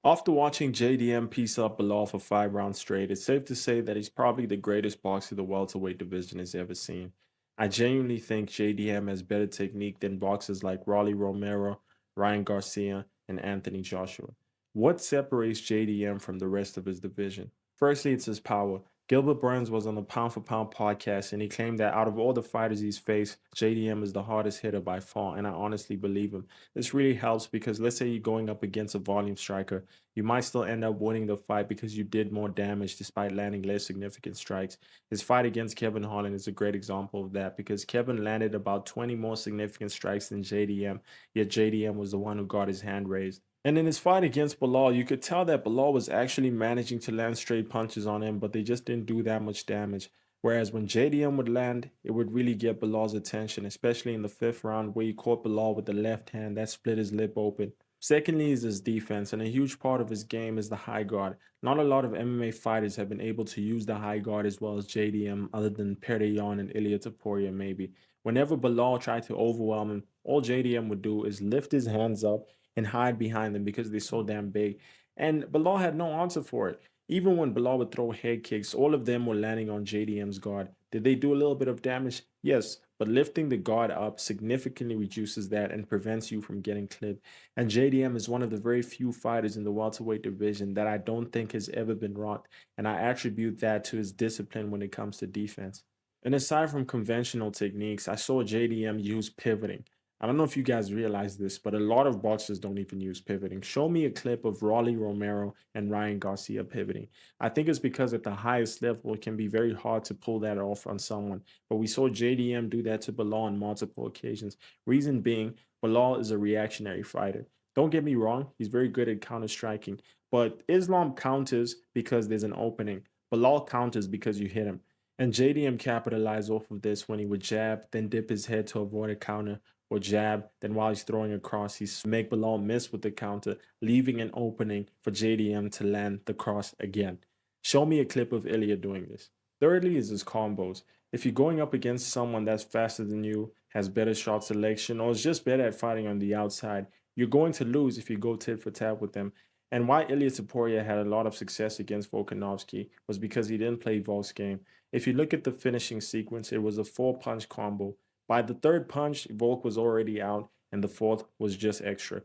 After watching JDM piece up Belal for 5 rounds straight, it's safe to say that he's probably the greatest boxer the welterweight division has ever seen. I genuinely think JDM has better technique than boxers like Rolly Romero, Ryan Garcia, and Anthony Joshua. What separates JDM from the rest of his division? Firstly, it's his power. Gilbert Burns was on the Pound for Pound podcast and he claimed that out of all the fighters he's faced, JDM is the hardest hitter by far, and I honestly believe him. This really helps because let's say you're going up against a volume striker, you might still end up winning the fight because you did more damage despite landing less significant strikes. His fight against Kevin Holland is a great example of that because Kevin landed about 20 more significant strikes than JDM, yet JDM was the one who got his hand raised. And in his fight against Belal, you could tell that Belal was actually managing to land straight punches on him, but they just didn't do that much damage. Whereas when JDM would land, it would really get Belal's attention, especially in the fifth round where he caught Belal with the left hand that split his lip open. Secondly is his defense, and a huge part of his game is the high guard. Not a lot of MMA fighters have been able to use the high guard as well as JDM, other than Pereyon and Ilia Topuria maybe. Whenever Belal tried to overwhelm him, all JDM would do is lift his hands up and hide behind them because they're so damn big. And Belal had no answer for it. Even when Belal would throw head kicks, all of them were landing on JDM's guard. Did they do a little bit of damage? Yes, but lifting the guard up significantly reduces that and prevents you from getting clipped. And JDM is one of the very few fighters in the welterweight division that I don't think has ever been rocked, and I attribute that to his discipline when it comes to defense. And aside from conventional techniques, I saw JDM use pivoting. I don't know if you guys realize this, but a lot of boxers don't even use pivoting. Show me a clip of Rolly Romero and Ryan Garcia pivoting. I think it's because at the highest level, it can be very hard to pull that off on someone. But we saw JDM do that to Belal on multiple occasions. Reason being, Belal is a reactionary fighter. Don't get me wrong, he's very good at counter striking, but Islam counters because there's an opening. Belal counters because you hit him. And JDM capitalized off of this when he would jab, then dip his head to avoid a counter, or jab. Then while he's throwing across, he's make Belal miss with the counter, leaving an opening for JDM to land the cross again. Show me a clip of Ilya doing this. Thirdly is his combos. If you're going up against someone that's faster than you, has better shot selection, or is just better at fighting on the outside, you're going to lose if you go tit for tat with them. And why Ilya Taporia had a lot of success against Volkanovski was because he didn't play Volk's game. If you look at the finishing sequence, it was a four-punch combo. By the third punch, Volk was already out, and the fourth was just extra.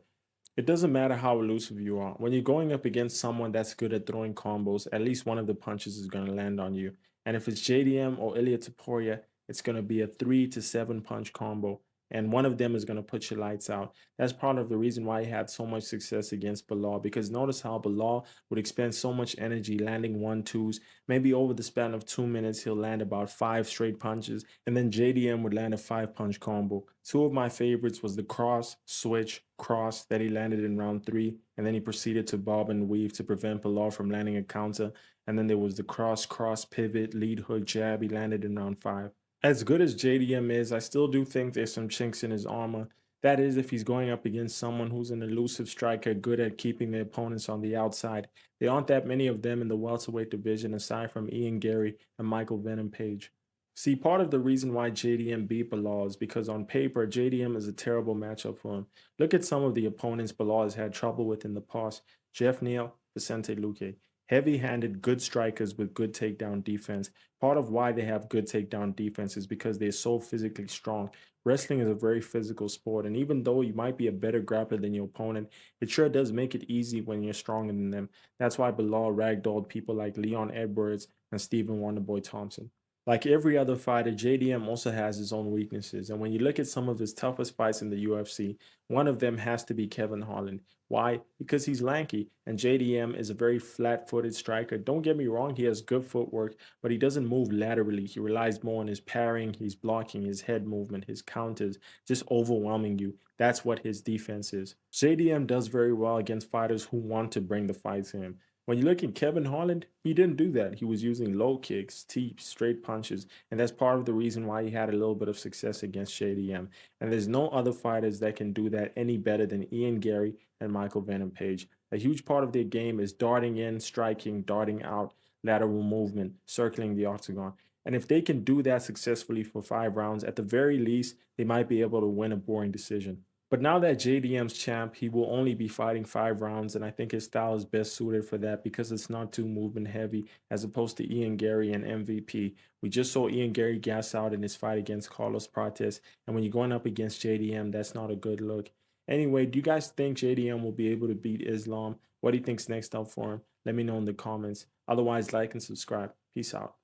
It doesn't matter how elusive you are. When you're going up against someone that's good at throwing combos, at least one of the punches is going to land on you. And if it's JDM or Ilia Topuria, it's going to be a 3 to 7 punch combo. And one of them is going to put your lights out. That's part of the reason why he had so much success against Belal. Because notice how Belal would expend so much energy landing 1-2s. Maybe over the span of 2 minutes, he'll land about 5 straight punches. And then JDM would land a 5 punch combo. Two of my favorites was the cross, switch, cross that he landed in round three. And then he proceeded to bob and weave to prevent Belal from landing a counter. And then there was the cross, cross, pivot, lead hook, jab he landed in round five. As good as JDM is, I still do think there's some chinks in his armor. That is, if he's going up against someone who's an elusive striker, good at keeping their opponents on the outside. There aren't that many of them in the welterweight division aside from Ian Gary and Michael Venom Page. See, part of the reason why JDM beat Belal is because on paper, JDM is a terrible matchup for him. Look at some of the opponents Belal has had trouble with in the past. Jeff Neal, Vicente Luque. Heavy-handed, good strikers with good takedown defense. Part of why they have good takedown defense is because they're so physically strong. Wrestling is a very physical sport, and even though you might be a better grappler than your opponent, it sure does make it easy when you're stronger than them. That's why Belal ragdolled people like Leon Edwards and Stephen Wonderboy Thompson. Like every other fighter, JDM also has his own weaknesses. And when you look at some of his toughest fights in the UFC, one of them has to be Kevin Holland. Why? Because he's lanky, and JDM is a very flat footed striker. Don't get me wrong, he has good footwork, but he doesn't move laterally. He relies more on his parrying, his blocking, his head movement, his counters, just overwhelming you. That's what his defense is. JDM does very well against fighters who want to bring the fight to him. When you look at Kevin Holland, he didn't do that. He was using low kicks, teeps, straight punches, and that's part of the reason why he had a little bit of success against JDM. And there's no other fighters that can do that any better than Ian Gary and Michael Venom Page. A huge part of their game is darting in, striking, darting out, lateral movement, circling the octagon. And if they can do that successfully for 5 rounds, at the very least, they might be able to win a boring decision. But now that JDM's champ, he will only be fighting 5 rounds, and I think his style is best suited for that because it's not too movement heavy as opposed to Ian Gary and MVP. We just saw Ian Gary gas out in his fight against Carlos Prates, and when you're going up against JDM, that's not a good look. Anyway, do you guys think JDM will be able to beat Islam? What do you think's next up for him? Let me know in the comments. Otherwise, like and subscribe. Peace out.